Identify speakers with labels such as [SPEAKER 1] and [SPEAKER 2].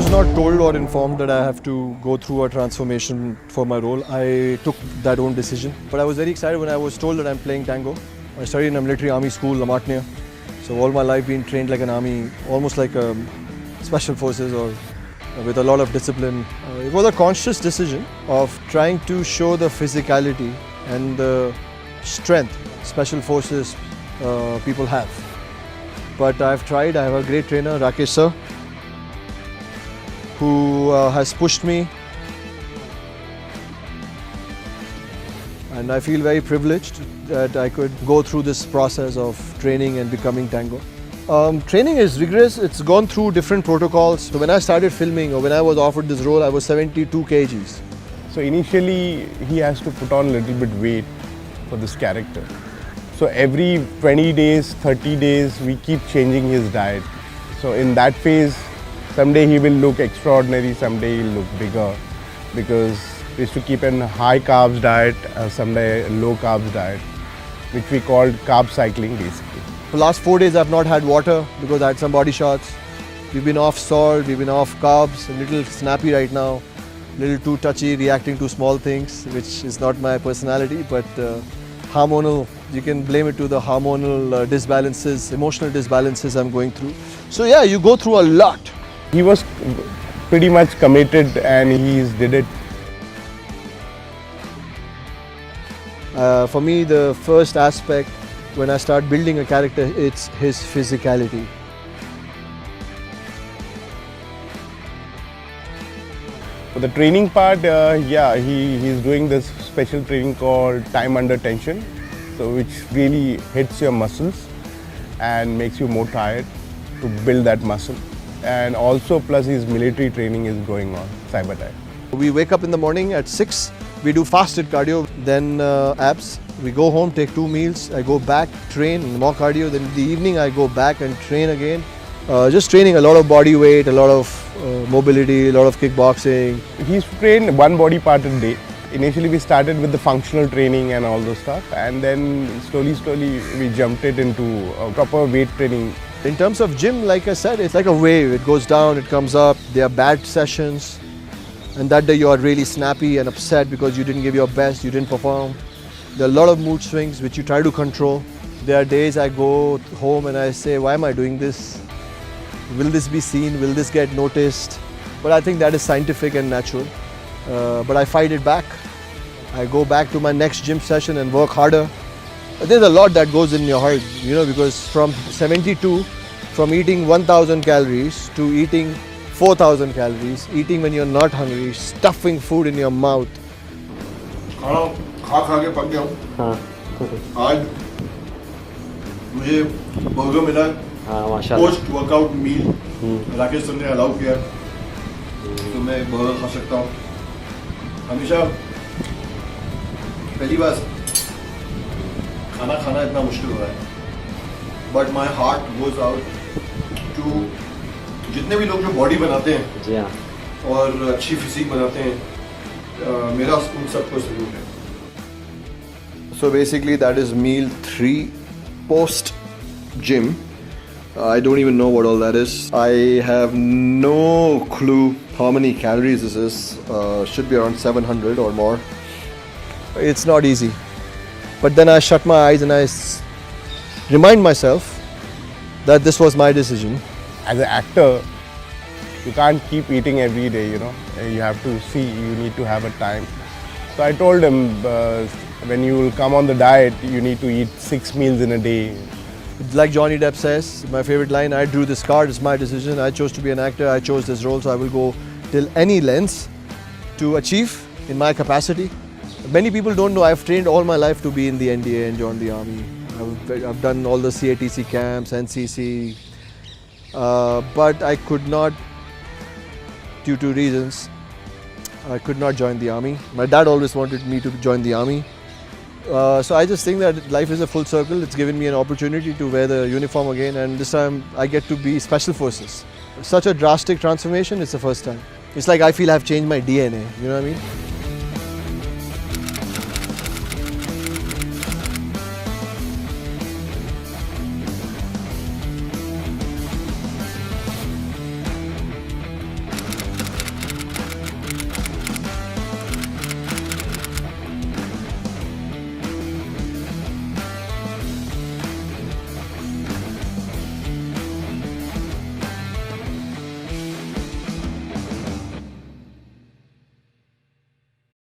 [SPEAKER 1] was not told or informed that I have to go through a transformation for my role. I took that own decision. But I was very excited when I was told that I'm playing tango. I studied in a military army school, La Martiniere. So all my life been trained like an army, almost like special forces or with a lot of discipline. It was a conscious decision of trying to show the physicality and the strength special forces people have. But I've tried. I have a great trainer, Rakesh sir, who has pushed me, and I feel very privileged that I could go through this process of training and becoming tango. Training is rigorous. It's gone through different protocols. So when I started filming or when I was offered this role, I was 72 kgs.
[SPEAKER 2] So initially he has to put on a little bit weight for this character. So every 20 days, 30 days, we keep changing his diet. So in that phase, someday he will look extraordinary, someday he'll look bigger, because we used to keep a high carbs diet, someday a low carbs diet, which we called carb cycling basically.
[SPEAKER 1] The last 4 days I've not had water because I had some body shots. We've been off salt, we've been off carbs, a little snappy right now, a little too touchy, reacting to small things, which is not my personality, but hormonal, you can blame it to the hormonal disbalances, emotional disbalances I'm going through. So yeah, you go through a lot.
[SPEAKER 2] He was pretty much committed and he did it.
[SPEAKER 1] For me, the first aspect when I start building a character, it's his physicality.
[SPEAKER 2] For the training part, yeah, he's doing this special training called time under tension, so which really hits your muscles and makes you more tired to build that muscle. And also plus his military training is going on, cyber time.
[SPEAKER 1] We wake up in the morning at 6, we do fasted cardio, then abs. We go home, take 2 meals, I go back, train, more cardio, then in the evening I go back and train again. Just training a lot of body weight, a lot of mobility, a lot of kickboxing.
[SPEAKER 2] He's trained one body part a day. Initially we started with the functional training and all those stuff, and then slowly we jumped it into proper weight training.
[SPEAKER 1] In terms of gym, like I said, it's like a wave. It goes down, it comes up. There are bad sessions, and that day you are really snappy and upset because you didn't give your best, you didn't perform. There are a lot of mood swings which you try to control. There are days I go home and I say, why am I doing this? Will this be seen? Will this get noticed? But I think that is scientific and natural. But I fight it back. I go back to my next gym session and work harder. There's a lot that goes in your heart, you know, because from 72, from eating 1000 calories to eating 4000 calories, eating when you're not hungry, stuffing food in your mouth.
[SPEAKER 3] खा के पक गया हूँ। हाँ। आज मुझे burger मिला।
[SPEAKER 4] हाँ माशाल्लाह।
[SPEAKER 3] Post workout meal Rakesh sir ने अलाउ किया, तो मैं बर्गर खा सकता हूँ। हमेशा पहली बार खाना खाना इतना मुश्किल हो रहा है, but my heart goes out to जितने भी लोग जो बॉडी बनाते हैं
[SPEAKER 4] जी हाँ,
[SPEAKER 3] और अच्छी फिजिक बनाते हैं, मेरा उन सबको सल्यूट है।
[SPEAKER 1] So basically that is meal 3 post gym. I don't even know what all that is. I have no clue how many calories this is. Should be around 700 or more. It's not easy. But then I shut my eyes and I remind myself that this was my decision.
[SPEAKER 2] As an actor, you can't keep eating every day, you know. You have to see, you need to have a time. So I told him, when you will come on the diet, you need to eat 6 meals in a day.
[SPEAKER 1] Like Johnny Depp says, my favorite line, I drew this card, it's my decision. I chose to be an actor, I chose this role, so I will go till any lengths to achieve in my capacity. Many people don't know I've trained all my life to be in the NDA and join the army. I've done all the CATC camps, NCC, but I could not, due to reasons, I could not join the army. My dad always wanted me to join the army. So I just think that life is a full circle. It's given me an opportunity to wear the uniform again, and this time I get to be Special Forces. Such a drastic transformation, it's the first time. It's like I feel I've changed my DNA, you know what I mean?